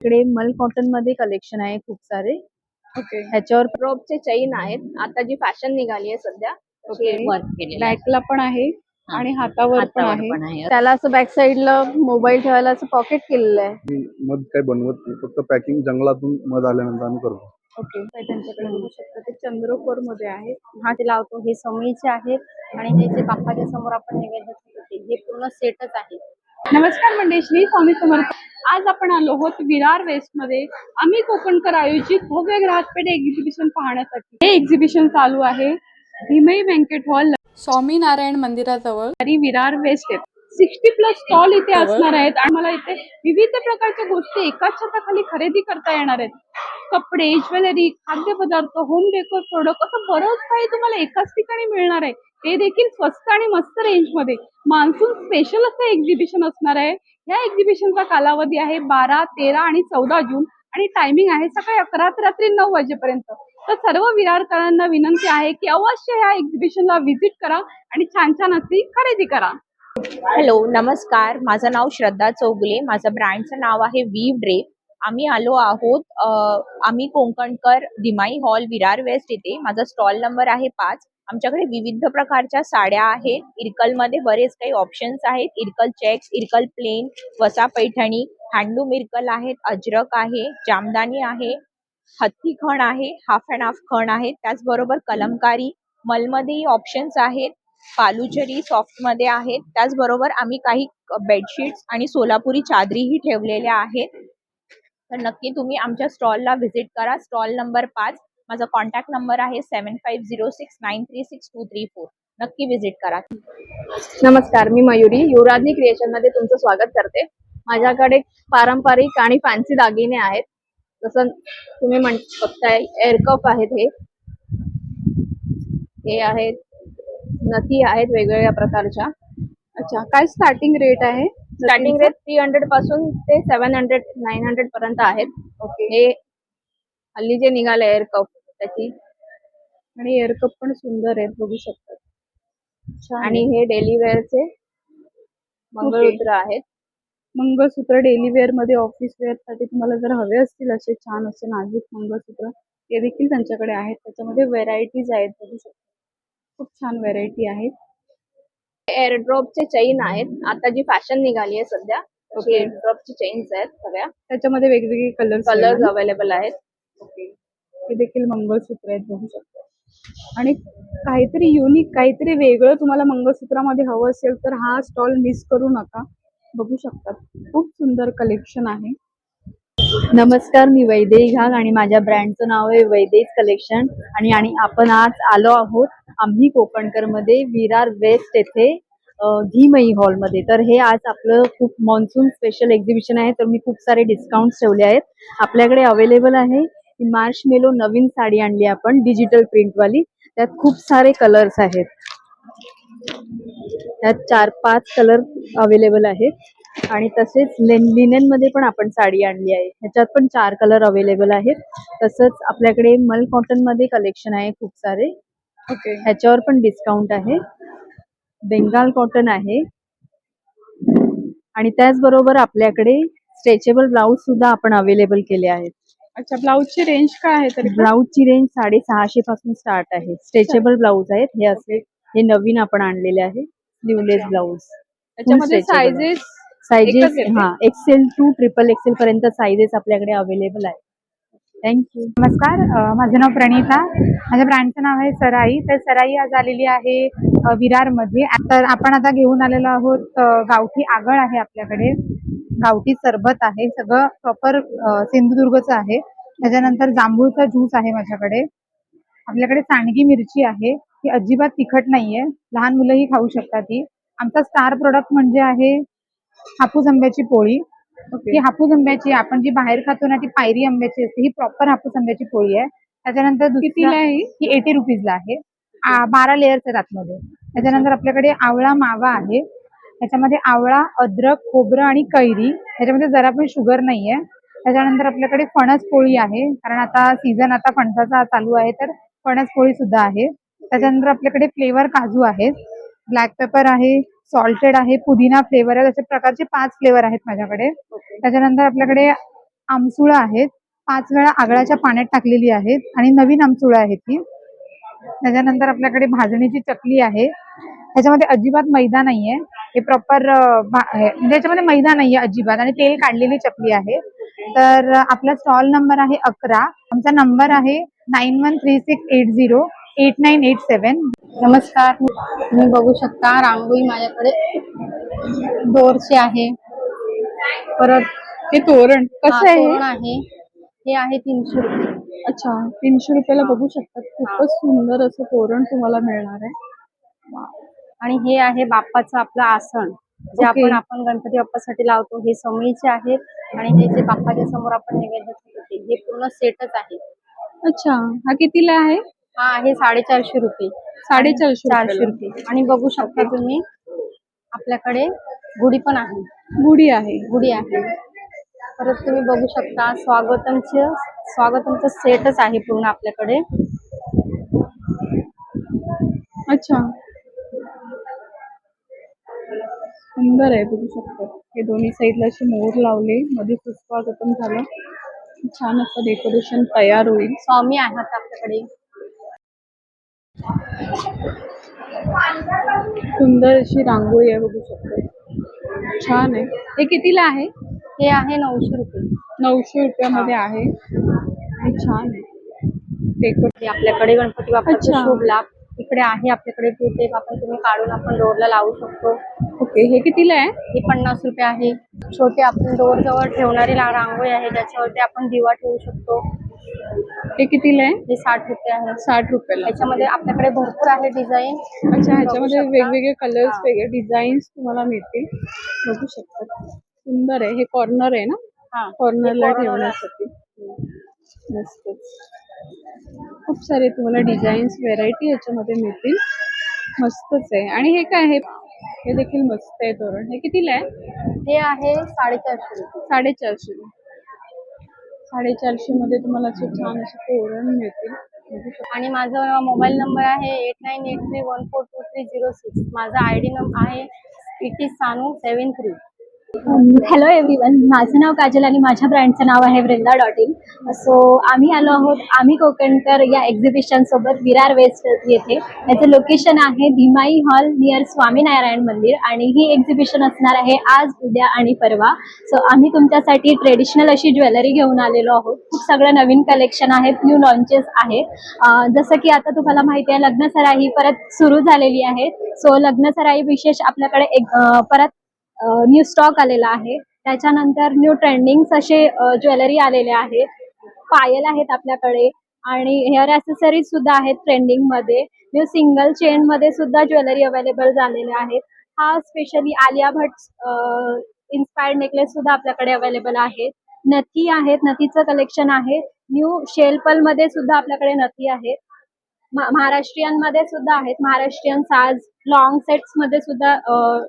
इकडे मल कॉटन मध्ये कलेक्शन आहे खूप सारे. ओके. ह्याच्यावर ड्रॉपचे चैन आहेत. आता जी फॅशन निघाली आहे सध्या ओके. वर्क केलेलं आहे. बॅकला पण आहे आणि हातावर पण आहे. त्याला असं बॅक साईडला मोबाईल ठेवायला असं पॉकेट केलेलं आहे. मध काही बनवत नाही, फक्त पॅकिंग जंगलातून मध आल्यानंतर आम्ही करतो. ओके. त्यांच्याकडे बघू शकता ते चंद्रकोर मध्ये आहे. हा ते लावतो. हे समीचे आहेत आणि हे जे बाप्पाच्या समोर आपण नैवेद्य ठेवतो हे पूर्ण सेटच आहे. नमस्कार मंडळी, स्वामी समर्थ. आज आपण आलो आहोत विरार वेस्ट मध्ये आम्ही कोकणकर आयोजित भव्य ग्राहकपेठ एक्झिबिशन पाहण्यासाठी. हे एक्झिबिशन चालू आहे भीमई बँकेट हॉल, स्वामीनारायण मंदिराजवळ आणि विरार वेस्ट. 60+ स्टॉल इथे असणार आहेत आणि मला इथे विविध प्रकारच्या गोष्टी एकाच छताखाली खरेदी करता येणार आहेत. कपडे, ज्वेलरी, खाद्यपदार्थ, होम डेकोर प्रोडक्ट असं बरंच काही तुम्हाला एकाच ठिकाणी मिळणार आहे. ते देखील स्वस्त आणि मस्त रेंज मध्ये. मान्सून स्पेशल असं एक्झिबिशन असणार आहे. या एक्झिबिशनचा कालावधी आहे 12, 13 आणि 14 जून आणि टायमिंग आहे सकाळी 11 ते रात्री 9 वाजेपर्यंत. तर सर्व विरारकरांना विनंती आहे की अवश्य या एक्झिबिशनला व्हिजिट करा आणि छान छान अशी खरेदी करा. हॅलो, नमस्कार. माझं नाव श्रद्धा चौगुले. माझं ब्रँडचं नाव आहे वीव ड्रेप. आम्ही आलो आहोत आम्ही कोकणकर दिमाई हॉल विरार वेस्ट इथे. माझा स्टॉल नंबर आहे 5. आमच्याकडे विविध प्रकारच्या साड्या आहेत. इरकलमध्ये बरेच काही ऑप्शन्स आहेत. इरकल चेक्स, इरकल प्लेन, वसा पैठणी, हँडलूम इरकल आहेत, अजरक आहे, जामदानी आहे, हत्ती खण आहे, हाफ अँड हाफ खण आहे. त्याचबरोबर कलमकारी, मलमध्येही ऑप्शन्स आहेत. पालुचरी सॉफ्ट मध्ये आहेत. त्याचबरोबर आम्ही काही बेडशीट्स आणि सोलापुरी चादरीही ठेवलेल्या आहेत. तर नक्की तुम्ही आमच्या स्टॉलला व्हिजिट करा. Stall number 5. माझा कॉन्टॅक्ट नंबर आहे 7506936234. नक्की व्हिजिट करा. नमस्कार, मी मयुरी युवराजनी क्रिएशन मध्ये तुमचं स्वागत करते. माझ्याकडे पारंपरिक आणि फॅन्सी दागिने आहेत. जसं तुम्ही बघताय एअरकप आहेत, हे आहेत, नथी आहेत वेगवेगळ्या प्रकारच्या. अच्छा, काय स्टार्टिंग रेट आहे? स्टार्टिंग रेट 300 पासून ते 700 900 पर्यंत आहेत. ओके. हे हल्ली जे निघाले एअरकप त्याची, आणि एअरकप पण सुंदर आहेत, बघू शकता. आणि हे डेली वेअरचे मंगळसूत्र आहेत. मंगळसूत्र डेली वेअर मध्ये, ऑफिस वेअर साठी तुम्हाला जर हवे असतील असे छान असे नाजूक मंगळसूत्र, ते देखील त्यांच्याकडे आहेत. त्याच्यामध्ये व्हेरायटीज आहेत, बघू शकता. खूप छान व्हेरायटी आहेत. एअरड्रॉपचे चैन आहेत. आता जी फॅशन निघाली आहे सध्या एअरड्रॉपचे चेन्स आहेत सगळ्या. त्याच्यामध्ये वेगवेगळे कलर्स अवेलेबल आहेत. हे देखील मंगळसूत्र आहेत, बघू शकता. आणि काहीतरी युनिक, काहीतरी वेगळं तुम्हाला मंगळसूत्रामध्ये हवं असेल तर हा स्टॉल मिस करू नका. बघू शकता, खूप सुंदर कलेक्शन आहे. नमस्कार, मी वैदेही घाग आणि माझ्या ब्रँडचं नाव आहे वैदेही कलेक्शन. आणि आपण आज आलो आहोत आम्ही कोकणकर मध्ये विरार वेस्ट येथे धीमई हॉल मध्ये. तर हे आज आपलं खूप मॉन्सून स्पेशल एक्झिबिशन आहे. तर मी खूप सारे डिस्काउंट्स ठेवले आहेत. आपल्याकडे अवेलेबल आहे मार्शमेलो नवीन साडी आणली आपण डिजिटल प्रिंट वाली. त्यात खूप सारे कलर्स आहेत. त्यात 4-5 कलर अवेलेबल आहेत. आणि तसेच लिनेन मध्ये पण आपण साडी आणली आहे. ह्याच्यात पण 4 कलर अवेलेबल आहेत. तसंच आपल्याकडे मल कॉटन मध्ये कलेक्शन आहे खूप सारे. ओके. ह्याच्यावर पण डिस्काउंट आहे. बेंगाल कॉटन आहे. आणि त्याचबरोबर आपल्याकडे स्ट्रेचेबल ब्लाऊज सुद्धा आपण अवेलेबल केले आहेत. अच्छा, ब्लाऊजची रेंज काय आहे? तरी ब्लाऊजची रेंज 650 पासून स्टार्ट आहे. स्ट्रेचेबल ब्लाऊज आहेत हे असे. हे नवीन आपण आणलेले आहे स्लीवलेस ब्लाऊज. त्याच्यामध्ये साइजेस XL to XXL पर्यंत साइजेस आपल्याकडे अवेलेबल आहे. थँक्यू. नमस्कार, माझं नाव प्रणिता. माझ्या ब्रँडचं नाव आहे सराई. तर सराई आज आलेली आहे विरारमध्ये. तर आपण आता घेऊन आलेलो आहोत गावठी आगळ आहे आपल्याकडे, गावठी सरबत आहे, सगळं प्रॉपर सिंधुदुर्गचं आहे. त्याच्यानंतर जांभूळचा ज्यूस आहे माझ्याकडे. आपल्याकडे सांडगी मिरची आहे, ती अजिबात तिखट नाहीये, लहान मुलंही खाऊ शकतात ती. आमचा स्टार प्रोडक्ट म्हणजे आहे हापूस आंब्याची पोळी. ही हापूस आंब्याची, आपण जी बाहेर खातो ना ती पायरी आंब्याची असते, ही प्रॉपर हापूस आंब्याची पोळी आहे. त्याच्यानंतर कितीला आहे ही 80 रुपीजला आहे. 12 लेयर्स आहेत आतमध्ये. त्याच्यानंतर आपल्याकडे आवळा मावा आहे. त्याच्यामध्ये आवळा, अद्रक, खोबरं आणि कैरी. त्याच्यामध्ये जरा पण शुगर नाहीये. त्याच्यानंतर आपल्याकडे फणस पोळी आहे, कारण आता सीझन आता फणसाचा चालू आहे, तर फणस पोळी सुद्धा आहे. त्याच्यानंतर आपल्याकडे फ्लेवर काजू आहेत, ब्लॅक पेपर आहे, सॉल्टेड आहे, पुदिना फ्लेवर आहे. अशा प्रकारचे 5 फ्लेवर आहेत माझ्याकडे. त्याच्यानंतर आपल्याकडे आमसुळं आहेत. 5 वेळा आगळाच्या पाण्यात टाकलेली आहेत आणि नवीन आमसुळं आहे ती. त्याच्यानंतर आपल्याकडे भाजणीची चकली आहे. त्याच्यामध्ये अजिबात मैदा नाहीये. हे प्रॉपर म्हणजे याच्यामध्ये मैदा नाहीये अजिबात आणि तेल काढलेली चकली आहे. तर आपला स्टॉल नंबर आहे 11. आमचा नंबर आहे 9136808987. नमस्कार, तुम्ही बघू शकता रांगोळी माझ्याकडे दोरचे आहे. परत हे तोरण कसं आहे तोरण आहे. हे आहे 300 रुपये. अच्छा, 300 रुपयाला बघू शकतात. खूपच सुंदर असं तोरण तुम्हाला मिळणार आहे. आणि हे आहे बाप्पाचं आपलं आसन जे ओके. आपण गणपती बाप्पासाठी लावतो. हे समईचे आहेत आणि हे जे बाप्पाच्या समोर आपण नैवेद्य ठेवतो हे पूर्ण सेटच आहे. अच्छा, हा कितीला आहे? हा आहे 450 रुपये. 450 रुपये. आणि बघू शकता तुम्ही आपल्याकडे गुढी पण आहे. गुढी आहे. गुढी आहे. परत तुम्ही बघू शकता स्वागतमचं सेटच आहे पूर्ण आपल्याकडे. अच्छा, सुंदर आहे, बघू शकतो. हे दोन्ही साईडला असे मोर लावले, मध्ये पुष्पागतम झालं. छान असं डेकोरेशन तयार होईल. स्वामी आहेत आपल्याकडे. सुंदर अशी रांगोळी आहे, बघू शकतो. छान आहे. हे कितीला आहे? हे आहे 900 रुपये. 900 रुपयामध्ये आहे आणि छान आहे. हे आपल्याकडे गणपती बाप्पाचा अच्छा. शुभ लाभ इकडे आहे. आपल्याकडे टू टेप तुम्ही काढून आपण डोरला लावू शकतो. ओके, हे कितीला आहे? हे 50 रुपये आहे. छोटे आपण डोर जवळ ठेवणारी रांगोळी आहे ज्याच्यावरती आपण दिवा ठेवू शकतो. हे कितीला आहे? हे 60 रुपये आहे. 60 रुपयाला. त्याच्यामध्ये आपल्याकडे भरपूर आहे डिझाईन. अच्छा, ह्याच्यामध्ये शकता. वेगवेगळे कलर्स, हा. वेगळे डिझाईन्स तुम्हाला मिळतील. बघू शकता, सुंदर आहे. हे कॉर्नर आहे ना, हा, कॉर्नरला हे corner ठेवण्यासाठी. मस्त. खूप सारे तुम्हाला डिझाईन्स, व्हेरायटी याच्यामध्ये मिळतील. मस्तच आहे. आणि हे काय आहे? हे देखील मस्त आहे तोरण. हे कितीला आहे? हे आहे 450 रुपये. 450. 450 मध्ये तुम्हाला असे छान असे तोरण मिळतील. बघू शकता. आणि माझा मोबाईल नंबर आहे 8983142306. माझा ID नंबर आहे PT Sanu73. हॅलो एव्हरीवन, माझं नाव काजल आणि माझ्या ब्रँडचं नाव आहे वृंदा.in. सो आम्ही आलो आहोत आम्ही कोकणकर या एक्झिबिशन सोबत विरार वेस्ट येथे. याचं लोकेशन आहे धिमाई हॉल नियर स्वामीनारायण मंदिर आणि ही एक्झिबिशन असणार आहे आज, उद्या आणि परवा. सो आम्ही तुमच्यासाठी ट्रेडिशनल अशी ज्वेलरी घेऊन आलेलो आहोत. खूप सगळं नवीन कलेक्शन आहे, न्यू लॉन्चेस आहे. जसं की आता तुम्हाला माहिती आहे लग्नसराई परत सुरू झालेली आहे. सो लग्नसराई विशेष आपल्याकडे परत न्यू स्टॉक आलेला आहे. त्याच्यानंतर न्यू ट्रेंडिंग्स असे ज्वेलरी आलेले आहेत. पायल आहेत आपल्याकडे आणि हेअर ॲसेसरीज सुद्धा आहेत ट्रेंडिंग मध्ये. न्यू सिंगल चेन मध्ये सुद्धा ज्वेलरी अवेलेबल झालेले आहेत. हा specially Alia Bhatt inspired necklace सुद्धा आपल्याकडे अवेलेबल आहेत. नथी आहेत, नथीचं कलेक्शन आहे. न्यू शेलपल मध्ये सुद्धा आपल्याकडे नथी आहेत. महाराष्ट्रीयन मध्ये सुद्धा आहेत. महाराष्ट्रीयन साज लॉंग सेट्स मध्ये सुद्धा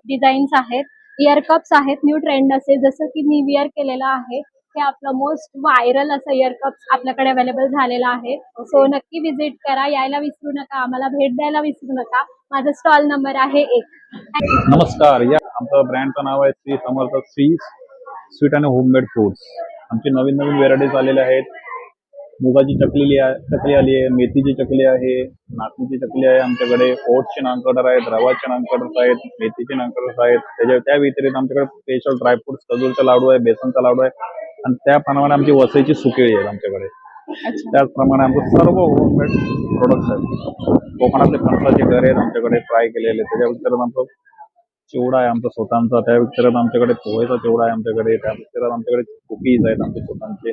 डिझाईन्स आहेत. इयर कप्स आहेत न्यू ट्रेंड असे, जसं की मी विअर केलेला आहे. हे आपलं मोस्ट व्हायरल असं इयर कप्स आपल्याकडे अवेलेबल झालेलं आहे. सो नक्की विजिट करा, यायला विसरू नका, आम्हाला भेट द्यायला विसरू नका. माझा स्टॉल नंबर आहे 1. नमस्कार, या आमचं ब्रँडचं नाव आहे श्री समर्थ श्री स्वीट आणि होममेड फूड्स. आमची नवीन नवीन व्हेरायटीज आलेल्या आहेत. मुगाची चकली आली आहे, मेथीची चकली आहे, नाचणीची चकली आहे आमच्याकडे, ओट्सचे नानकटर आहेत, रवाचे नानकटर्स आहेत, मेथीचे नानकटर्स आहेत. त्या व्यतिरिक्त आमच्याकडे स्पेशल ड्रायफ्रुट्स, खजूरचा लाडू आहे, बेसनचा लाडू आहे आणि त्याप्रमाणे आमची वसईची सुकेळी आहे आमच्याकडे. त्याचप्रमाणे आमचं सर्व होममेड प्रोडक्ट्स आहेत. कोकणातले फणसाचे घर आहेत आमच्याकडे फ्राय केलेले. त्याच्या व्यतिरिक्त आमचं चिवडा आहे आमचा स्वतःचा. त्या व्यतिरिक्त आमच्याकडे पोहेचा चिवडा आहे आमच्याकडे. त्या व्यतिरिक्त आमच्याकडे कुकीज आहेत आमचे स्वतःचे.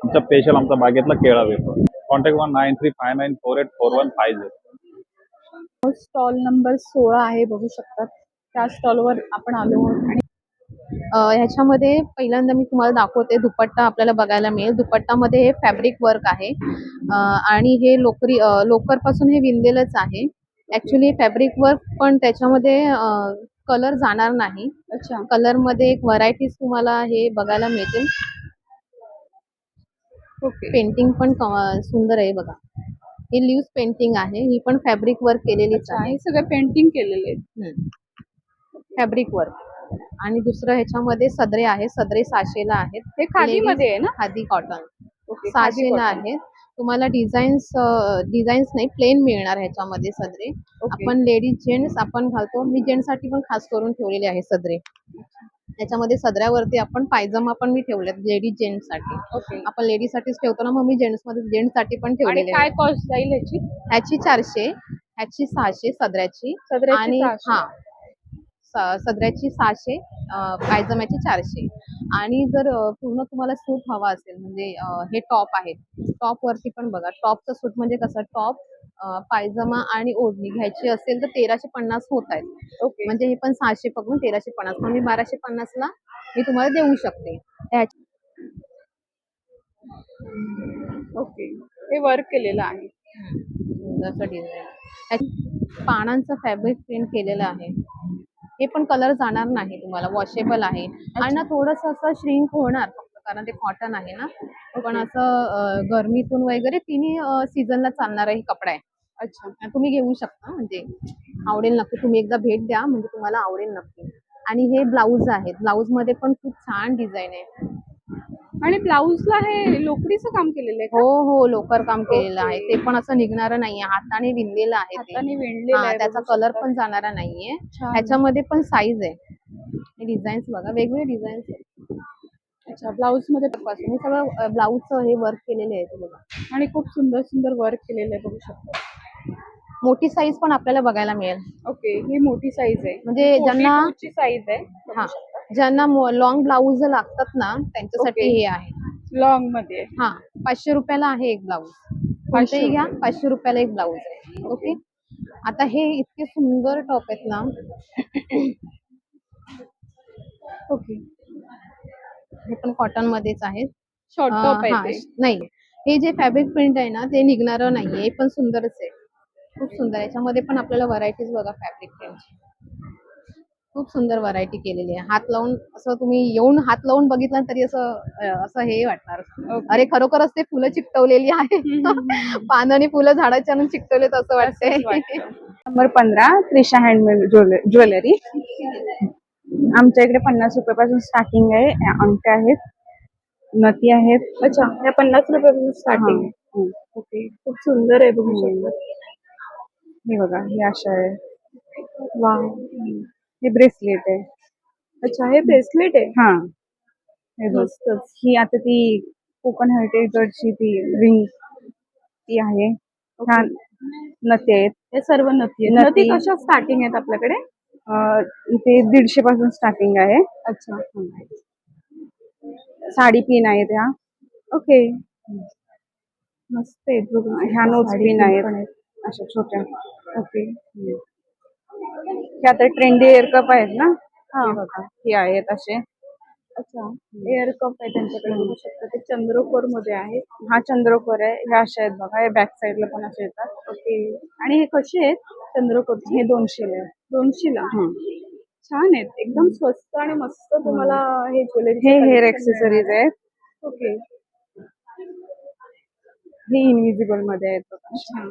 आमचा स्पेशल आमचा बागेतला केळा वेफर. कॉन्टॅक्ट 9359484150. स्टॉल नंबर 16 आहे, बघू शकतात. त्या स्टॉलवर आपण आलो आहोत आणि ह्याच्यामध्ये पहिल्यांदा मी तुम्हाला दाखवते दुपट्टा आपल्याला बघायला मिळेल. दुपट्टामध्ये हे फॅब्रिक वर्क आहे आणि हे लोकर पासून हे विणलेलंच आहे. ऍक्च्युली फॅब्रिक वर्क पण त्याच्यामध्ये कलर जाणार नाही. अच्छा, कलर मध्ये एक व्हरायटीज तुम्हाला हे बघायला मिळतील. ओके. पेंटिंग पण सुंदर आहे बघा. ही लीव्स पेंटिंग आहे. ही पण फॅब्रिक वर्क केलेलीच अच्छा, आहे. हे सगळं पेंटिंग केलेले आहेत. फॅब्रिक वर्क आणि दुसरं ह्याच्यामध्ये सदरे आहे, सदरे 600ला आहेत. हे खादीमध्ये आहे ना? खादी कॉटन ओके, खादी 600ला cotton. आहेत. तुम्हाला डिझाईन्स नाही, प्लेन मिळणार ह्याच्यामध्ये सदरे. ओके. आपण लेडीज जेंट्स आपण घालतो. मी जेंट्ससाठी पण खास करून ठेवलेले आहे सदरे. त्याच्यामध्ये सदऱ्यावरती आपण पायजमा पण मी ठेवलेत लेडीज जेंट्ससाठी. ओके. आपण लेडीजसाठीच ठेवतो ना, मग मी जेंट्ससाठी पण आणि ठेवलेले काय आहे. कॉस्ट जाईल ह्याची? ह्याची 400, ह्याची 600 सदऱ्याची सदऱ्याची आणि 600. हा सदऱ्याची 600, पायजम्याची 400. आणि जर पूर्ण तुम्हाला सूट हवा असेल म्हणजे हे टॉप आहेत. टॉप वरती पण बघा, टॉपचं सूट म्हणजे कसं टॉप, पायजमा आणि ओढणी घ्यायची असेल तर 1350 होत आहेत. ओके. म्हणजे हे पण 600 पकडून 1350, पण मी 1250 ला मी तुम्हाला देऊ शकते. ओके. हे वर्क केलेलं आहे. जसं डिझाईन पानांचं फॅब्रिक प्रिंट केलेलं आहे. हे पण कलर जाणार नाही तुम्हाला, वॉशेबल आहे. आणि ना थोडंसं असं श्रिंक होणार फक्त, कारण ते कॉटन आहे ना. पण असं गरमीतून वगैरे तिन्ही सीझनला चालणारा ही कपडा आहे. अच्छा. आणि तुम्ही घेऊ शकता, म्हणजे आवडेल नक्की. तुम्ही एकदा भेट द्या, म्हणजे तुम्हाला आवडेल नक्की. आणि हे ब्लाऊज आहेत. ब्लाऊज मध्ये पण खूप छान डिझाईन आहे. आणि ब्लाऊजला हे लोकरीचं काम केलेलं आहे का? हो, लोकर काम केलेलं आहे. ओके. ते पण असं निघणारं नाहीये, हाताने विणलेलं आहे ते. हाताने विणलेलं आहे, त्याचा बघू कलर शकता. पण जाणारा नाहीये. छान. ह्याच्यामध्ये पण साईज आहे. डिझाईन्स बघा, वेगवेगळे डिझाईन्स आहेत. अच्छा, ब्लाऊज मध्ये पासून हे सगळं ब्लाऊजचं हे वर्क केलेले आहे ते बघा. आणि खूप सुंदर सुंदर वर्क केलेलं आहे, बघू शकता. मोठी साईज पण आपल्याला बघायला मिळेल. ओके, ही मोठी साईज आहे. म्हणजे ज्यांना 42 ची साईज आहे. हा ज्यांना लॉंग ब्लाऊज लागतात ना, त्यांच्यासाठी ओके. हे आहे. लॉंग मध्ये. हा 500 रुपयाला आहे एक ब्लाऊज. कोणतेही घ्या, 500 रुपयाला एक ब्लाऊज आहे. ओके. आता हे इतके सुंदर टॉप आहेत ना. ओके. हे पण कॉटन मध्येच आहेत. शॉर्ट टॉप हा, आहे ते. नाही, हे जे फॅब्रिक प्रिंट आहे ना ते निघणारं नाहीये. हे पण सुंदरच आहे, खूप सुंदर. याच्यामध्ये पण आपल्याला व्हरायटीज बघा फॅब्रिक प्रिंटची. खूप सुंदर व्हरायटी केलेली आहे. हात लावून असं तुम्ही येऊन हात लावून बघितलं तरी असं हे वाटणार, अरे खरोखरच ते फुलं चिकटवलेली आहे. पानं आणि फुलं झाडाच्या आणून चिकटवलेत असं वाटतंय. Number 15 Trisha handmade jewellery. आमच्या इकडे 50 रुपयापासून स्टार्टिंग आहे. अंगठ्या आहेत, नथी आहेत. अच्छा, या 50 रुपयापासून स्टार्टिंग आहे. हं. ओके, खूप सुंदर आहे, बघू शकता. हे बघा, हे अशा आहे. वाव. हे ब्रेसलेट आहे. अच्छा, हे ब्रेसलेट आहे. हा, हे बघ. मस्तच. ही आता ती कोकण हेरिटेज गडची ती रिंग ती आहे. छान नथी आहेत. हे सर्व नथी आहेत. नथी. नथी कशा स्टार्टिंग आहेत आपल्याकडे? इथे 150 पासून स्टार्टिंग आहे. अच्छा. साडी पिन आहेत ह्या. ओके, मस्त आहेत, बघू. ह्या नोट्स साडी पिन pin आहेत पण अशा छोट्या. ओके. हे आता ट्रेंडी एअर कप आहेत ना. हा. हे बघा, हे आहेत असे. अच्छा, एअर कप आहे त्यांच्याकडे, बघू शकता. ते चंद्रकोर मध्ये आहे. हा चंद्रकोर आहे. ह्या अशा आहेत बघा, हे बॅक साईडला पण असे येतात. ओके. आणि हे कसे आहेत चंद्रकोरचे? हे 200 ला आहे. 200 ला. छान आहेत, एकदम स्वस्त आणि मस्त तुम्हाला हे ज्वेलरी. हे हेअर एक्सेसरीज आहेत. ओके. हे इनविजिबल मध्ये आहेत बघा. अच्छा.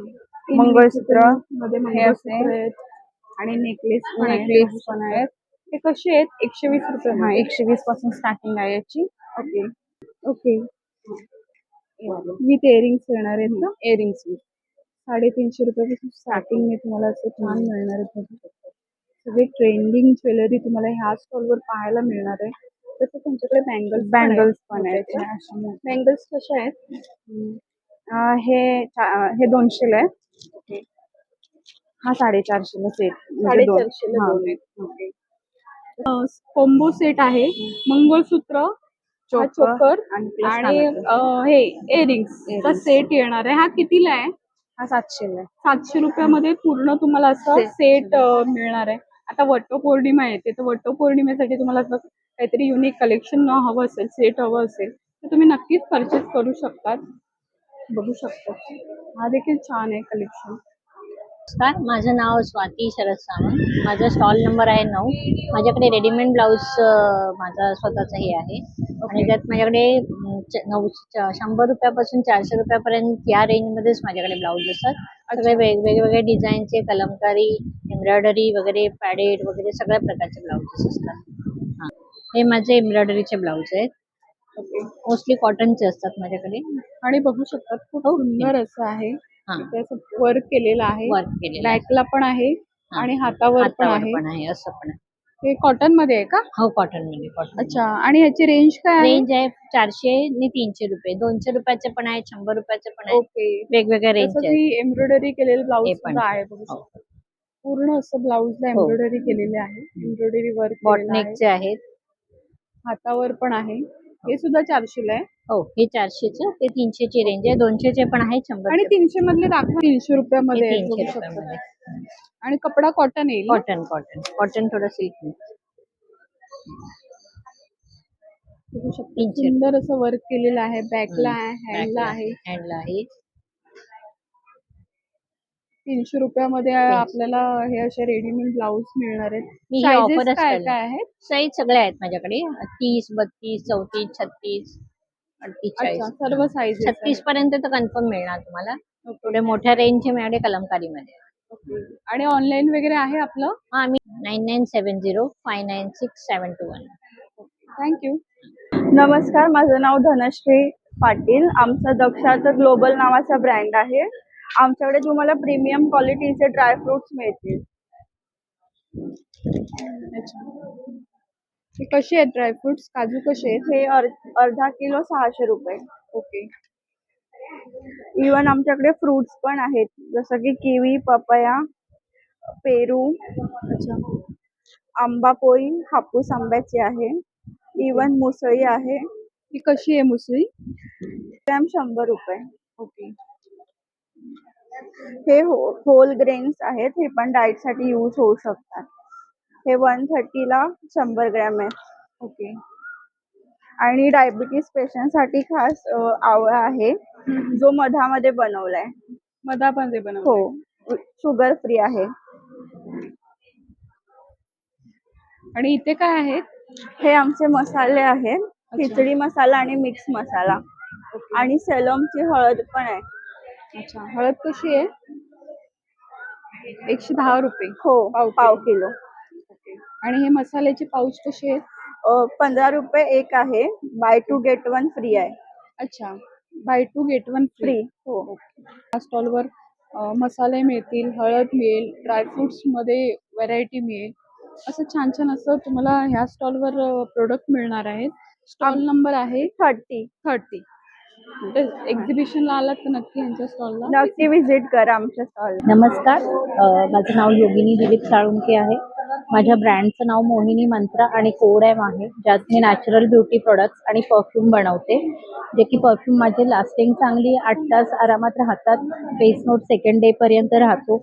मंगळसूत्र मध्ये हे असे. मंगळसूत्र आहेत आणि नेकलेस पण आहेत. नेकलेस पण आहेत. हे कसे आहेत? 120 रुपये. हा, 120 पासून स्टार्टिंग आहे याची. ओके. ओके. विथ इयरिंग्स येणार आहेत ना? इयरिंग्स 350 रुपयापासून स्टार्टिंग तुम्हाला असं छान मिळणार आहे. सगळे ट्रेंडिंग ज्वेलरी तुम्हाला ह्या स्टॉलवर पाहायला मिळणार आहे. तसं त्यांच्याकडे बँगल्स पण आहेत. बँगल्स कशा आहेत? हे 200 ला आहे. हा 450 ला सेट. 450 ला दोन आहेत. कॉम्बो सेट आहे. मंगळसूत्र, चोकर आणि हे इयरिंग्स चा सेट येणार आहे. हा कितीला आहे? हा 700 ला आहे. 700 रुपयामध्ये पूर्ण तुम्हाला असं सेट मिळणार आहे. आता वटपौर्णिमा येते, तर वटपौर्णिमेसाठी तुम्हाला असं काहीतरी युनिक कलेक्शन हवं असेल, सेट हवं असेल, तर तुम्ही नक्कीच परचेस करू शकतात. बघू शकता, हा देखील छान आहे कलेक्शन. नमस्कार, माझं नाव स्वाती शरद सावंत. माझा स्टॉल नंबर आहे 9. माझ्याकडे रेडीमेड ब्लाऊज माझा स्वतःचा हे आहे. आणि त्यात माझ्याकडे 100 रुपयापासून 400 रुपयापर्यंत या रेंजमध्येच माझ्याकडे ब्लाऊज असतात. सगळे वेगवेगळे डिझाईनचे, कलमकारी, एम्ब्रॉयडरी वगैरे, पॅडेड वगैरे सगळ्या प्रकारचे ब्लाऊजेस असतात. हे माझे एम्ब्रॉयडरीचे ब्लाऊज आहेत. ओके. मोस्टली कॉटनचे असतात माझ्याकडे. आणि बघू शकतात खूप हो. सुंदर असं आहे. हा. इथे असं वर्क केलेलं आहे. वर्क केलेलं आहे. बॅकला पण आहे हा. आणि हातावर पण हातावर आहे. पण आहे, असं पण आहे. हे कॉटन मध्ये आहे का? हो, कॉटन मध्ये. कॉटन अच्छा. आणि ह्याची रेंज काय आहे? रेंज आहे 400 आणि 300 रुपये. 200 रुपयाचे पण आहे, 100 रुपयाचे पण आहे. ओके. वेगवेगळ्या रेंज तसंच आहेत. ही एम्ब्रॉयडरी केलेलं ब्लाऊज हे पण सुद्धा आहे बघू हो. शकता. पूर्ण असं ब्लाऊजला हो. एम्ब्रॉयडरी केलेले आहे. एम्ब्रॉयडरी वर्क केलेलं आहे. बॉटनेकचे आहेत. हातावर पण आहे. हे सुद्धा 400 ला आहे. हो, हे 400चं, ते 300 ची रेंज आहे. 200 चे पण आहे, 100 आणि 300 मधले दाखवा. 300 रुपयामध्ये आहेत 300 बघू शकता. रुपयामध्ये. आणि कपडा कॉटन येईल ना? कॉटन थोडं सिल्क. बघू शकता. 300 सुंदर असं वर्क केलेलं आहे. बॅकला आहे, हँडला आहे. हँडला आहे. 300 रुपयामध्ये आपल्याला हे असे रेडीमेड ब्लाऊज मिळणार आहेत. ही सायझेस ऑफरच काय चालू. काय आहेत? साईज सगळ्या आहेत माझ्याकडे. 30, 32, 34, 36, 48, अच्छा, सर्व साईजेस 36 पर्यंत तर कन्फर्म मिळणार तुम्हाला. थोड्या मोठ्या रेंजचे मिळाले कलमकारीमध्ये. आणि ऑनलाईन वगैरे आहे आपलं? हा, आम्ही 9970596721. थँक्यू. नमस्कार, माझं नाव धनश्री पाटील. आमचं दक्षाचं ग्लोबल नावाचा ब्रँड आहे. आमच्याकडे तुम्हाला प्रीमियम क्वालिटीचे ड्रायफ्रुट्स मिळतील. अच्छा. हे कसे आहेत ड्रायफ्रुट्स? काजू कसे आहेत? हे अर्धा किलो 600 रुपये. ओके. इवन आमच्याकडे फ्रुट्स पण आहेत, जसं की किवी, पपया, पेरू, अच्छा. आंबा पोळी, हापूस आंब्याची आहे. इवन मुसळी आहे. ही कशी आहे मुसळी? ग्रॅम 100 रुपये. ओके. हे होल ग्रेन्स आहेत. हे पण डाएट साठी यूज होऊ शकतात. हे 130 ला 100 ग्रॅम आहे. ओके. आणि डायबिटीज पेशंट साठी खास आवळा आहे, जो मधामध्ये बनवलाय. मधामध्ये बनवलं. हो, शुगर फ्री आहे. आणि इथे काय आहेत? हे आमचे मसाले आहेत. खिचडी मसाला आणि मिक्स मसाला. आणि सेलमची हळद पण आहे. अच्छा. हळद कशी आहे? 110 रुपये. हो, पाव किलो. ओके. आणि हे मसाल्याचे पाऊच कसे आहेत? 15 रुपये एक आहे. बाय 2 गेट 1 फ्री आहे. अच्छा. Buy 2 get 1 free. फ्री. हो. या स्टॉलवर मसाले मिळतील, हळद मिळेल, ड्रायफ्रुट्स मध्ये व्हरायटी मिळेल. असं छान छान असं तुम्हाला ह्या स्टॉलवर प्रोडक्ट मिळणार आहेत. स्टॉल नंबर आहे 30. एक्झिबिशनला आलात तर नक्की यांच्या स्टॉलला नक्की व्हिजिट करा आमच्या स्टॉल. नमस्कार, माझं नाव योगिनी दिलीप साळुंके आहे. माझ्या ब्रँडचं नाव मोहिनी मंत्रा आणि कोडॅम आहे, ज्यात मी नॅचरल ब्युटी प्रोडक्ट्स आणि परफ्यूम बनवते. जे की परफ्यूम माझे लास्टिंग चांगली 8 तास आरामात राहतात. फेस नोट सेकंड डे पर्यंत राहतो.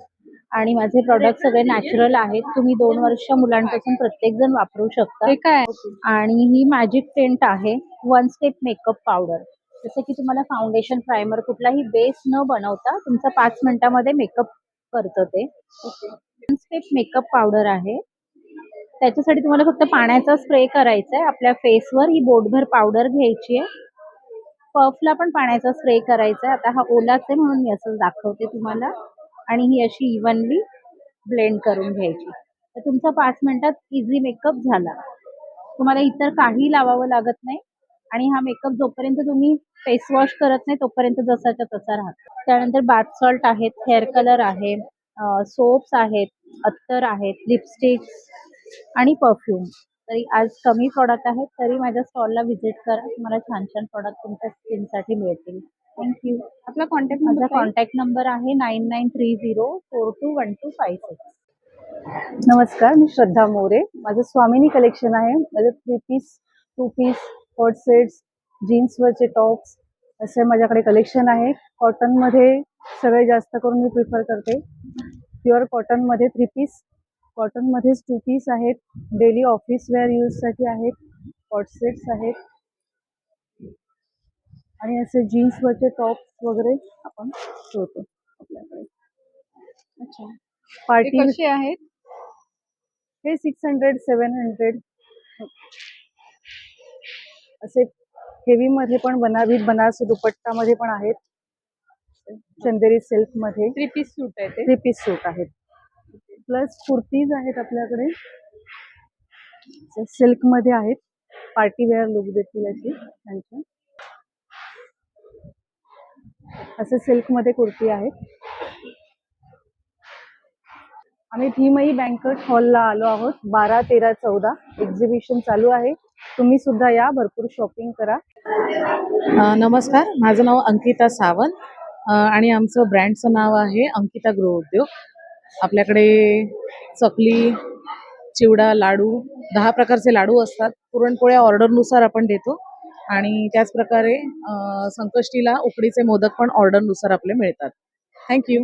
आणि माझे प्रॉडक्ट सगळे नॅचरल आहेत. तुम्ही 2 वर्ष मुलांपासून प्रत्येक जण वापरू शकता. ते काय? आणि ही मॅजिक टेंट आहे, 1 स्टेप मेकअप पावडर. जसं की तुम्हाला फाउंडेशन, प्रायमर, कुठलाही बेस न बनवता तुमचा 5 मिनिटामध्ये मेकअप करतं ते. 1 स्टेप मेकअप पावडर आहे. त्याच्यासाठी तुम्हाला फक्त पाण्याचा स्प्रे करायचा आहे आपल्या फेसवर. ही बोटभर पावडर घ्यायची आहे. पफला पण पाण्याचा स्प्रे करायचा आहे. आता हा ओलाच आहे म्हणून मी असं दाखवते तुम्हाला. आणि ही अशी इव्हनली ब्लेंड करून घ्यायची. तर तुमचा 5 मिनिटात इझी मेकअप झाला. तुम्हाला इतर काही लावावं लागत नाही. आणि हा मेकअप जोपर्यंत तुम्ही फेस वॉश करत नाही तोपर्यंत जसाच्या तसा राहतो. त्यानंतर बाथ सॉल्ट आहेत, हेअर कलर आहे, सोप्स आहेत, अत्तर आहेत, लिपस्टिक्स आणि परफ्यूम. तरी आज कमी प्रॉडक्ट आहेत, तरी माझ्या स्टॉलला व्हिजिट करा. तुम्हाला छान छान प्रॉडक्ट तुमच्या स्किनसाठी मिळतील. थँक्यू. आपला कॉन्टॅक्ट माझा कॉन्टॅक्ट नंबर आहे 9930421256. नमस्कार, मी श्रद्धा मोरे. माझं स्वामिनी कलेक्शन आहे. माझं 3 पीस, 2 पीस, कोट सेट्स, जीन्सवरचे टॉप्स असे माझ्याकडे कलेक्शन आहे. कॉटनमध्ये सगळे जास्त करून मी प्रिफर करते. प्युअर कॉटनमध्ये 3 पीस, कॉटनमध्येच 2 पीस आहेत. डेली ऑफिस वेअर यूजसाठी आहेत. कोट सेट्स आहेत. आणि असे जीन्सवरचे टॉप्स वगैरे आपण ठेवतो आपल्याकडे. अच्छा. पार्टी कसे आहेत? हे 600, 700 असे हेवी मध्ये पण बनारसी दुपट्टामध्ये पण आहेत. चंदेरी सिल्क मध्ये 3 पीस सूट आहे ते. 3 पीस सूट आहेत. प्लस कुर्तीज आहेत आपल्याकडे, सिल्क मध्ये आहेत. पार्टी वेअर लुक देतील अशी छान छान. असे सिल्कमध्ये कुर्ती आहेत. आम्ही धीमई बँकट हॉलला आलो आहोत. 12, 13, 14 एक्झिबिशन चालू आहे. तुम्ही सुद्धा या, भरपूर शॉपिंग करा. नमस्कार, माझं नाव अंकिता सावंत आणि आमचं ब्रँडचं नाव आहे अंकिता गृहोद्योग. आपल्याकडे चकली, चिवडा, लाडू 10 प्रकारचे लाडू असतात. पुरणपोळ्या ऑर्डरनुसार आपण देतो आणि त्याचप्रकारे संकष्टीला उकडीचे मोदक पण ऑर्डरनुसार आपले मिळतात. थँक्यू.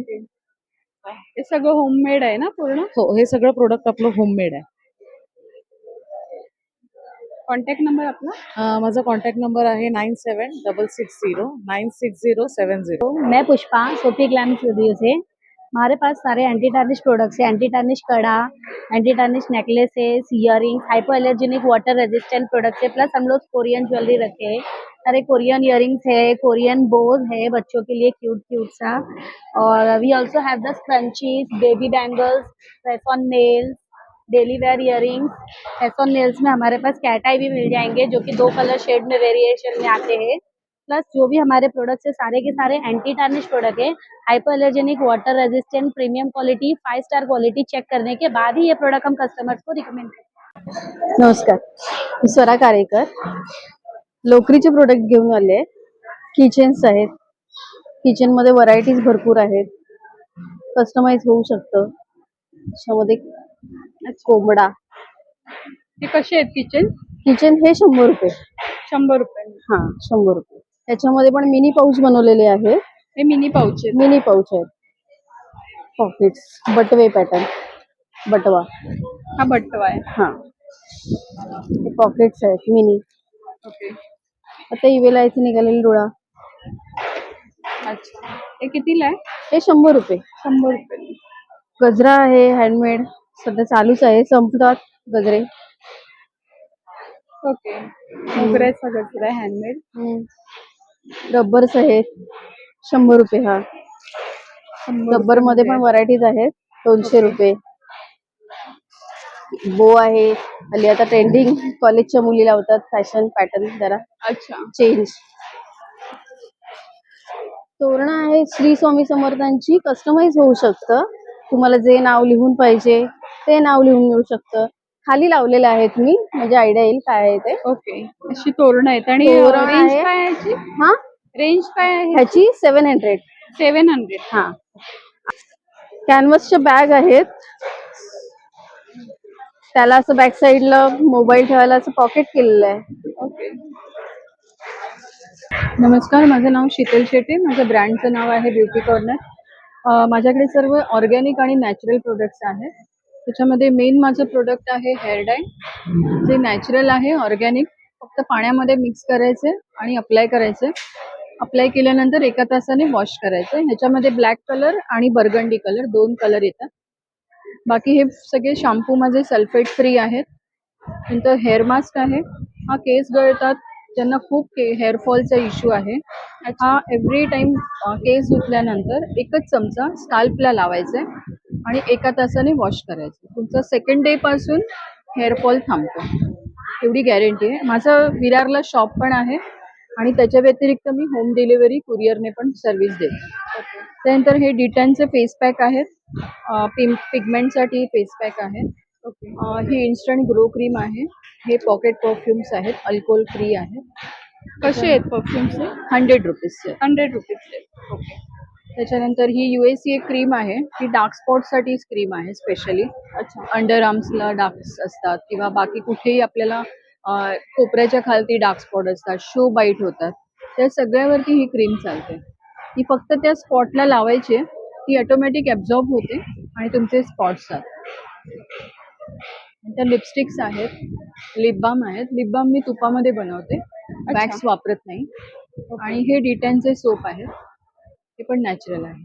हे सगळं होममेड आहे ना पूर्ण? हो, हे सगळं प्रोडक्ट आपलं होममेड आहे. कॉन्टॅक्ट नंबर आपला? माझा कॉन्टॅक्ट नंबर आहे 9766096070. मैं पुष्पा सोफी ग्लैम स्टूडियो से. हमारे पास सारे एंटी टार्निश प्रोडक्ट्स हैं. एंटी टार्निश कड़ा, anti tarnish necklaces, earrings, hypoallergenic water resistant products है. प्लस हम लोग कोरियन ज्वेलरी रखे हैं. सारे कोरियन इयरिंग्स है, कोरियन बोज है बच्चों के लिए क्यूट क्यूट सा. और we also have the scrunchies, baby bangles, press on nails, daily wear earrings. Press on nails में हमारे पास कैट आई भी मिल जाएंगे जो कि 2 कलर शेड में वेरिएशन में आते हैं. प्लस जो भी हमारे प्रोडक्ट्स है सारे के सारे एंटी टार्निश प्रोडक्ट है. Hypoallergenic, water resistant, premium quality, 5 star quality check करने के बाद ही ये प्रोडक्ट हम कस्टमर्स को रिकमेंड करते नमस्कार, मी स्वरा कारेकर. लोकरीचे प्रोडक्ट घेऊन आले. किचन्स आहेत. किचन मध्ये व्हरायटीज भरपूर आहेत. कस्टमाइज होऊ शकतं. त्याच्यामध्ये कोंबडा. हे कसे आहेत किचन? किचन हे 100 रुपये. 100 रुपये. हा, 100 रुपये. त्याच्यामध्ये पण मिनी पाऊच बनवलेले आहे. हे मिनी पाऊच आहे. मिनी पाऊच आहेत. पॉकेट्स, बटवे पॅटर्न, बटवा. हा बटवा आहे. हा, पॉकेट्स आहेत मिनी. ओके. आता इवेलायचं निघालेला डोळा. अच्छा. हे कितीला आहे? हे 100 रुपये. 100 रुपये. गजरा आहे हँडमेड. सध्या चालूच आहे. संपतात गजरे. ओके. मोगऱ्याचा गजरा आहे हँडमेड. रब्बर्स आहेत 100 रुपये. हा, रब्बर मध्ये पण व्हरायटीज आहेत. 200 रुपये. बो आहे. हल्ली आता ट्रेंडिंग कॉलेजच्या मुली लावतात. फॅशन पॅटर्न जरा अच्छा. चेंज. तोरणं आहे श्री स्वामी समर्थांची. कस्टमाइज होऊ शकतं. तुम्हाला जे नाव लिहून पाहिजे ते नाव लिहून मिळू शकतं. खाली लावलेले आहेत मी, म्हणजे आयडिया येईल काय आहे ते. ओके. अशी तोरणं आहेत आणि तोरण रेंज आहे. काय आहे याची? हा, रेंज काय आहे? ह्याची 700. 700. हा, कॅनव्हासच्या बॅग आहेत. त्याला असं बॅक साईडला मोबाईल ठेवायला असं पॉकेट केलेलं आहे. ओके. नमस्कार, माझं नाव शीतल शेटे. माझ्या ब्रँडचं नाव आहे ब्युटी कॉर्नर. माझ्याकडे सर्व ऑर्गॅनिक आणि नॅचरल प्रोडक्ट्स आहेत. त्याच्यामध्ये मेन माझं प्रोडक्ट आहे हेअर डाय, जे नॅचरल आहे, ऑर्गॅनिक. फक्त पाण्यामध्ये मिक्स करायचे आणि अप्लाय करायचे. अप्लाय केल्यानंतर 1 तासाने वॉश करायचे. ह्याच्यामध्ये ब्लॅक कलर आणि बर्गंडी कलर 2 कलर येतात. बाकी हे सगळे शॅम्पू माझे सल्फेट फ्री आहेत. नंतर हेअर मास्क आहे. हा केस गळतात, ज्यांना खूप हेअरफॉलचा इश्यू आहे, हा एव्हरी टाइम केस धुतल्यानंतर 1च चमचा स्काल्पला लावायचा आणि 1 तासाने वॉश करायचं. तुमचा 2nd डे पासून हेअरफॉल थांबतो, एवढी गॅरंटी आहे. माझं विरारला शॉप पण आहे आणि त्याच्या व्यतिरिक्त मी होम डिलिव्हरी कुरिअरने पण सर्व्हिस देते. त्यानंतर हे डिटॅनचे फेस पॅक आहेत. पिगमेंटसाठी फेस पॅक आहे. ही इन्स्टंट ग्रो क्रीम आहे. हे पॉकेट परफ्युम्स आहेत, अल्कोहोल फ्री आहे. कसे आहेत परफ्युम्स? 100 रुपीजचे. 100 रुपीजचे. ओके. त्याच्यानंतर ही USCA क्रीम आहे. ही डार्क स्पॉटसाठीच क्रीम आहे स्पेशली. अच्छा. अंडर आर्म्सला डार्क्स असतात किंवा बाकी कुठेही आपल्याला कोपऱ्याच्या खालती डार्क स्पॉट असतात, शो बाईट होतात, त्या सगळ्यावरती ही क्रीम चालते. ही फक्त त्या स्पॉटला लावायची, ती ऑटोमॅटिक ॲब्झॉर्ब होते आणि तुमचे स्पॉट्स जातात. नंतर लिपस्टिक्स आहेत, लिप बाम आहेत. लिप बाम मी तुपामध्ये बनवते, वॅक्स वापरत नाही. आणि हे डिटॅनचे सोप आहेत, ते पण नॅचरल आहे.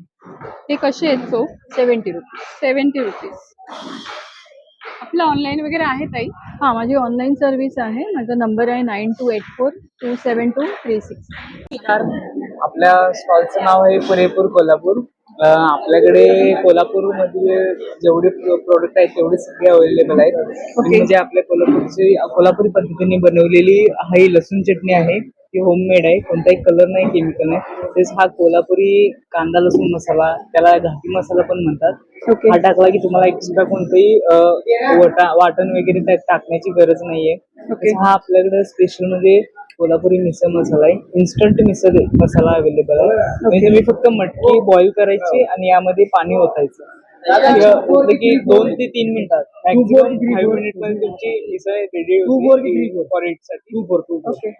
हे कसे आहेत सोप? 70 रुपीज. 70 रुपीज. आपलं ऑनलाईन वगैरे आहे ताई? हां, माझी ऑनलाईन सर्व्हिस आहे. माझा नंबर आहे 9284272366. आपल्या स्टॉलचं नाव आहे पुरेपूर कोल्हापूर. आपल्याकडे कोल्हापूरमध्ये जेवढे प्रोडक्ट आहेत तेवढे सगळे अवेलेबल आहेत. म्हणजे आपल्या कोल्हापुरी पद्धतीने बनवलेली ही लसूण चटणी आहे. ती होममेड आहे, कोणताही कलर नाही, केमिकल नाही. तसेच हा कोल्हापुरी कांदा लसूण मसाला, त्याला घाटी मसाला पण म्हणतात. हा टाकला की तुम्हाला एक्स्ट्रा कोणतंही वाटण वगैरे त्यात टाकण्याची गरज नाहीये. हा आपल्याकडे स्पेशल म्हणजे कोल्हापुरी मिसळ मसाला आहे. इन्स्टंट मिसळ मसाला अवेलेबल आहे. म्हणजे तुम्ही फक्त मटकी बॉईल करायची आणि यामध्ये पाणी ओतायचं. म्हटलं की 2 ते 3 मिनिटात, मॅक्झिमम 5 मिनिट मध्ये तुमची मिसळ रेडी होती फॉर इट साठी.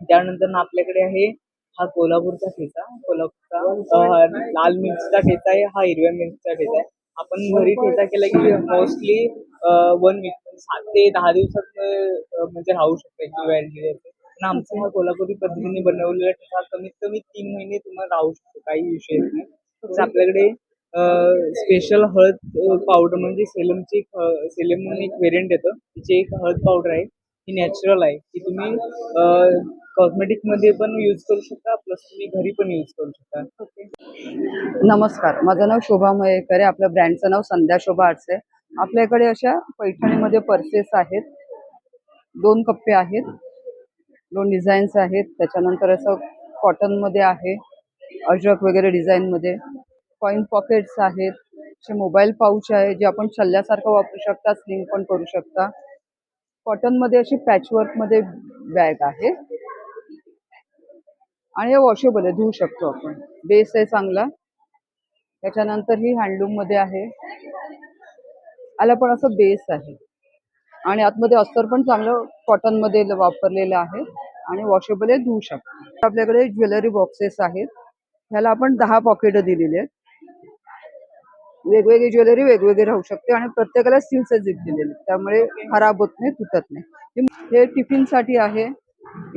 त्यानंतर आपल्याकडे आहे हा कोल्हापूरचा ठेचा. कोल्हापूरचा लाल मिरचीचा ठेचा आहे, हा हिरव्या मिरचीचा ठेचा आहे. आपण घरी ठेचा केला की मोस्टली 1 वीक 7 ते 10 दिवसात म्हणजे राहू शकतो याची व्हॅलिडिटी. पण आमचा हा कोल्हापुरी पद्धतीने बनवलेला ठेचा कमीत कमी 3 महिने तुम्हाला राहू शकतो, काही विषय येत नाही. तसं आपल्याकडे स्पेशल हळद पावडर म्हणजे सेलम म्हणून एक व्हेरियंट येतं. तिची एक हळद पावडर आहे, ती नॅचरल आहे. ती तुम्ही कॉस्मेटिक मध्ये पण यूज करू शकता, प्लस तुम्ही घरी पण यूज करू शकता. नमस्कार, माझं नाव शोभा मयेकर आहे. आपल्या ब्रँडचं नाव संध्या शोभा आर्ट्स आहे. आपल्याकडे अशा पैठणीमध्ये पर्सेस आहेत, 2 कप्पे आहेत, 2 डिझाईन्स आहेत. त्याच्यानंतर असं कॉटनमध्ये आहे, अजरक वगैरे डिझाईनमध्ये. कॉईन पॉकेट्स आहेत, असे मोबाईल पाऊच आहे जे आपण छल्ल्यासारखं वापरू शकता, स्लिंग पण करू शकता. कॉटनमध्ये अशी पॅचवर्कमध्ये बॅग आहे आणि हे वॉशेबल आहे, धुवू शकतो आपण. बेस आहे चांगला. त्याच्यानंतर ही हँडलूममध्ये आहे, याला पण असं बेस आहे आणि आतमध्ये अस्तर पण चांगलं कॉटनमध्ये वापरलेलं आहे आणि वॉशेबल आहे, धुवू शकतो. आपल्याकडे ज्वेलरी बॉक्सेस आहेत, ह्याला आपण 10 पॉकेट दिलेली आहेत. वेगवेगळी ज्वेलरी वेगवेगळी राहू शकते आणि प्रत्येकाला स्टीलचे झिप दिलेले, त्यामुळे खराब होत नाही, तुटत नाही. हे टिफिनसाठी आहे,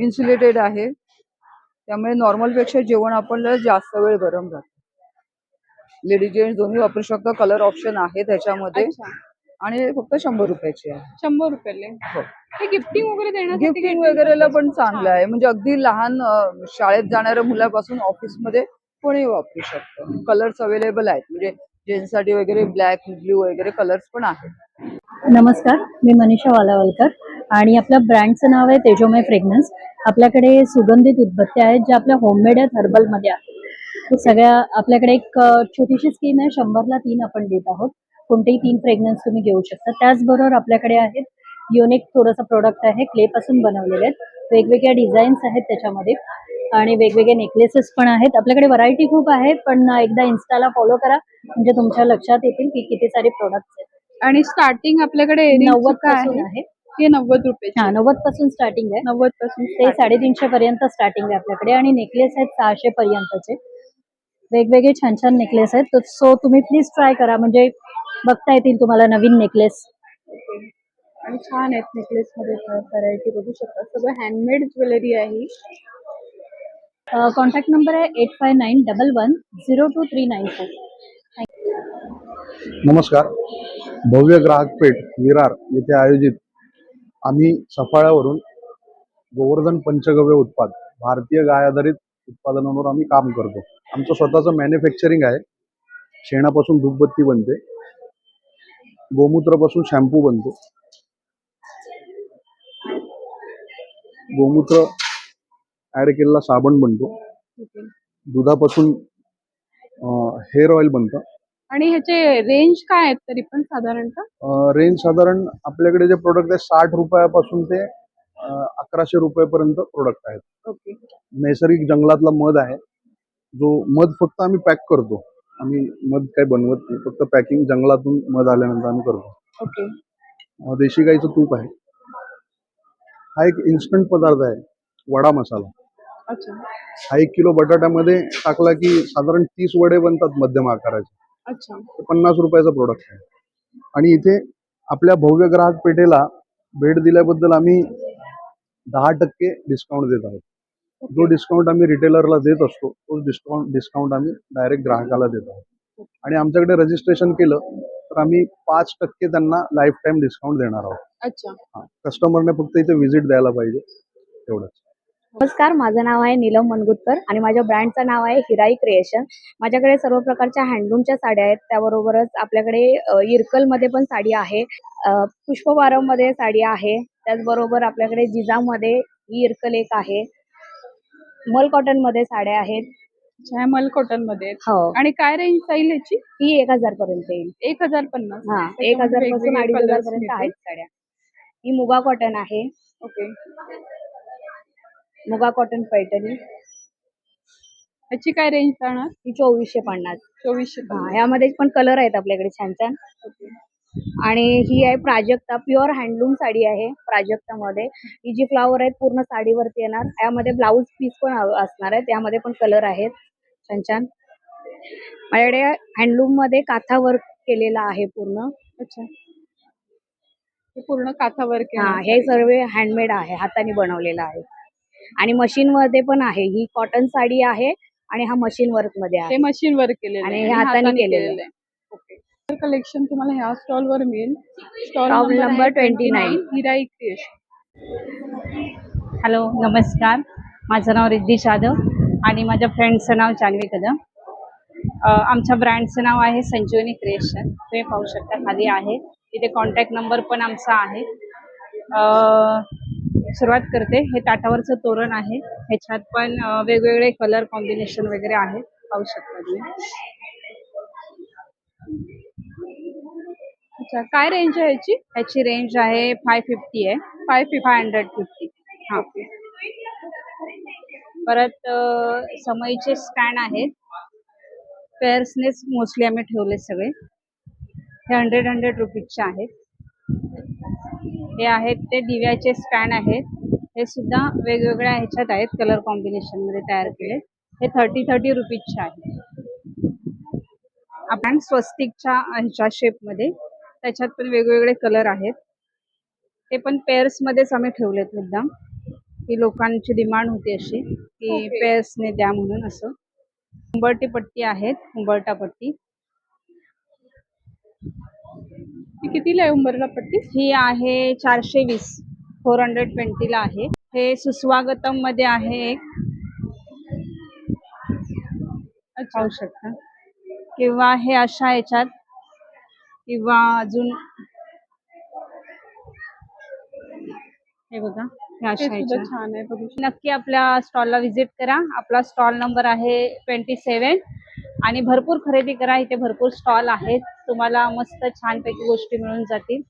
इन्सुलेटेड आहे, त्यामुळे नॉर्मलपेक्षा जेवण आपल्याला जास्त वेळ गरम राहतं. लेडीज जेंट्स दोन्ही वापरू शकतो. कलर ऑप्शन आहे त्याच्यामध्ये आणि हे फक्त 100 रुपयाचे आहे. 100 रुपयाले. हे गिफ्टिंग वगैरे देण्यासाठी गिफ्टिंग वगैरेला पण चांगलं आहे, म्हणजे अगदी लहान शाळेत जाणाऱ्या मुलापासून ऑफिसमध्ये कोणी वापरू शकतं. कलर्स अवेलेबल आहेत, म्हणजे जेंट्ससाठी वगैरे ब्लॅक, ब्ल्यू वगैरे कलर्स पण आहेत. नमस्कार, मी मनीषा वालावलकर आणि आपल्या ब्रँडचं नाव आहे तेजोमय फ्रेग्रन्स. आपल्याकडे सुगंधित उदबत्त्या आहेत ज्या आपल्या होममेड आहेत, हर्बलमध्ये आहेत. सगळ्या आपल्याकडे एक छोटीशी स्कीम आहे, 100ला 3 आपण देत आहोत. कोणतेही 3 फ्रेग्रन्स तुम्ही घेऊ शकता. त्याचबरोबर आपल्याकडे आहेत युनिक थोडंसं प्रोडक्ट आहे, क्लेपासून बनवलेले आहेत. वेगवेगळ्या डिझाईन्स आहेत त्याच्यामध्ये आणि वेगवेगळे नेकलेसेस पण आहेत. आपल्याकडे व्हरायटी खूप आहे, पण एकदा इन्स्टाला फॉलो करा म्हणजे तुमच्या लक्षात येतील की किती सारे प्रोडक्ट्स आहेत. आणि स्टार्टिंग आपल्याकडे 90 पासून आहे. हे 90 रुपये. हा, 90 पासून स्टार्टिंग आहे. 90 पासून ते 350 पर्यंत स्टार्टिंग आहे आपल्याकडे आणि नेकलेस आहेत 600 पर्यंतचे. वेगवेगळे छान छान नेकलेस आहेत. सो तुम्ही प्लीज ट्राय करा, म्हणजे बघता येतील तुम्हाला नवीन नेकलेस. आणि छान आहेत नेकलेस मध्ये व्हरायटी बघू शकता. सगळं हँडमेड ज्वेलरी आहे. कॉन्टॅक्ट नंबर आहे 8591110239. नमस्कार, भव्य ग्राहक पेठ विरार येथे आयोजित आम्ही सफाळ्यावरून गोवर्धन पंचगव्य उत्पाद भारतीय गाय आधारित उत्पादनांवर आम्ही काम करतो. आमचं स्वतःचं मॅन्युफॅक्चरिंग आहे. शेणापासून धूपबत्ती बनते, गोमूत्रापासून शॅम्पू बनतो, गोमूत्र ऍड केलेला साबण बनतो, दुधापासून हेअर ऑइल बनतं. आणि ह्याचे रेंज काय आहेत तरी पण साधारणतः? रेंज साधारण आपल्याकडे जे प्रोडक्ट आहे 60 रुपयापासून ते 1100 रुपयापर्यंत प्रोडक्ट आहेत. ओके. नैसर्गिक जंगलातला मध आहे, जो मध फक्त आम्ही पॅक करतो. आम्ही मध काही बनवत नाही, फक्त पॅकिंग जंगलातून मध आल्यानंतर आम्ही करतो. ओके. देशी गाईचं तूप आहे. हा एक इन्स्टंट पदार्थ आहे, वडा मसाला. अच्छा. हा 1 किलो बटाट्यामध्ये टाकला की साधारण 30 वडे बनतात मध्यम आकाराचे. अच्छा. 50 रुपयाचा प्रोडक्ट आहे. आणि इथे आपल्या भव्य ग्राहक पेठेला भेट दिल्याबद्दल आम्ही 10% डिस्काउंट देत आहोत. जो डिस्काउंट आम्ही रिटेलरला देत असतो तो डिस्काउंट आम्ही डायरेक्ट ग्राहकाला देत आहोत. आणि आमच्याकडे रजिस्ट्रेशन केलं तर आम्ही 5% त्यांना लाईफ टाईम डिस्काउंट देणार आहोत. अच्छा. कस्टमरने फक्त इथे व्हिजिट द्यायला पाहिजे, एवढंच. नमस्कार, माझं नाव आहे नीलम मनगुतकर आणि माझ्या ब्रँडचं नाव आहे हिराई क्रिएशन. माझ्याकडे सर्व प्रकारच्या हँडलूमच्या साड्या आहेत. त्याबरोबरच आपल्याकडे इरकलमध्ये पण साडी आहे, पुष्पवारममध्ये साडी आहे. त्याचबरोबर आपल्याकडे जिजामध्ये ही इरकल एक आहे. मल कॉटनमध्ये साड्या आहेत. जॅमल कॉटन मध्ये हो. आणि काय रेंज जाईल याची? ही 1000 पर्यंत येईल. 1050. हा, 1000 पासून 2500 पर्यंत आहेत साड्या. ही मुगा कॉटन आहे. ओके. मुगा कॉटन पैठणी, याची काय रेंज जाणार? ही 2450. 2450. हा, ह्यामध्ये पण कलर आहेत आपल्याकडे छान छान. ओके. आणि ही आहे प्राजक्ता, प्युअर हँडलूम साडी आहे प्राजक्तामध्ये. ही जी फ्लावर आहेत पूर्ण साडीवरती येणार. यामध्ये ब्लाऊज पीस पण असणार आहे. त्यामध्ये पण कलर आहेत छान छान. माझ्याकडे हँडलूम मध्ये काथा वर्क केलेला आहे पूर्ण. अच्छा. हे पूर्ण काथा वर्क हा, हे सर्व हँडमेड आहे, हाताने बनवलेलं आहे. आणि मशीन मध्ये पण आहे. ही कॉटन साडी आहे आणि हा मशीन वर्क मध्ये आहे. हे मशीन वर्क केलेलं आणि आहे हे हाताने केलेलं आहे. ओके. कलेक्शन तुम्हाला ह्या स्टॉल वर मिळेल. Stall number 29. हिराई क्रिएशन. हॅलो, नमस्कार. माझं नाव रिद्धी जाधव आणि माझ्या फ्रेंडचं नाव जान्हवी कदम. आमच्या ब्रँडचं नाव आहे संजीवनी क्रिएशन. तुम्ही पाहू शकता खाली आहे. इथे कॉन्टॅक्ट नंबर पण आमचा आहे. सुरुवात करते. हे ताटावरचं तोरण आहे. ह्याच्यात पण वेगवेगळे कलर कॉम्बिनेशन वगैरे आहे, पाहू शकता तुम्ही. अच्छा, काय रेंज आहे याची? ह्याची रेंज आहे 550 आहे. 550. हा. परत समईचे स्टँड आहेत. पेअर्सनेच मोस्टली आम्ही ठेवले सगळे. हे 100 रुपीजचे आहेत. हे आहेत ते दिव्याचे स्टँड आहेत. हे सुद्धा वेगवेगळ्या ह्याच्यात आहेत, कलर कॉम्बिनेशन मध्ये तयार केले. हे 30 रुपीजचे आहेत. आपण स्वस्तिकच्या ह्याच्या शेपमध्ये, त्याच्यात पण वेगवेगळे कलर आहेत. ते पण पेअर्स मध्येच आम्ही ठेवलेत मुद्दाम. ही लोकांची डिमांड होती अशी की पेअर्सने द्या म्हणून. असं उंबरटी पट्टी आहेत, उंबरटा पट्टी. ही कितीला आहे उंबरटा पट्टी? ही आहे 420. 420 ला आहे. हे सुस्वागतम मध्ये आहे एक, पाहू शकता. किंवा हे अशा ह्याच्यात, किंवा अजून हे बघा, हे अशा ह्याच्यात छान आहे. बघू नक्की आपल्या स्टॉलला व्हिजिट करा. आपला स्टॉल नंबर आहे 27 आणि भरपूर खरेदी करा. इथे भरपूर स्टॉल आहेत. तुम्हाला मस्त छानपैकी गोष्टी मिळून जातील.